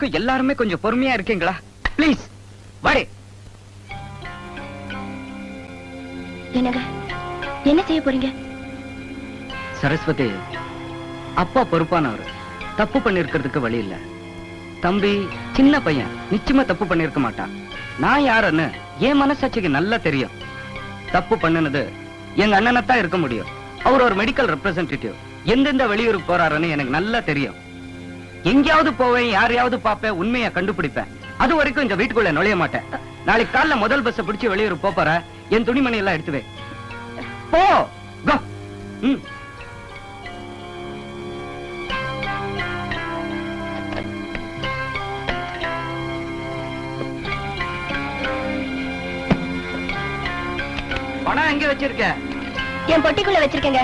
எல்லாருமே கொஞ்சம் பொறுமையா இருக்கீங்களா? பிளீஸ் வாடி. என்னங்க என்ன செய்ய போறீங்க? சரஸ்வதி, அப்பா பொறுப்பானவர், தப்பு பண்ணிருக்கிறதுக்கு வழி இல்ல. தம்பி சின்ன பையன், நிச்சயமா தப்பு பண்ணிருக்க மாட்டான். நான் யாருன்னு என் மனசாட்சிக்கு நல்லா தெரியும். தப்பு பண்ணுனது எங்க அண்ணனத்தான் இருக்க முடியும். அவர் ஒரு மெடிக்கல் ரெப்ரசன்டேட்டிவ். எந்தெந்த வெளியூருக்கு போறாருன்னு எனக்கு நல்லா தெரியும். எங்கேயாவது போவேன், யாரையாவது பாப்பேன், உண்மையை கண்டுபிடிப்பேன். அது வரைக்கும் இந்த வீட்டுக்குள்ள நுழைய மாட்டேன். நாளைக்கு காலைல முதல் பஸ் பிடிச்சு வெளியூர் போற, என் துணிமணி எல்லாம் எடுத்துவே. போ. பணம் எங்க வச்சிருக்க? என் பொட்டிக்குள்ள வச்சிருக்கேங்க.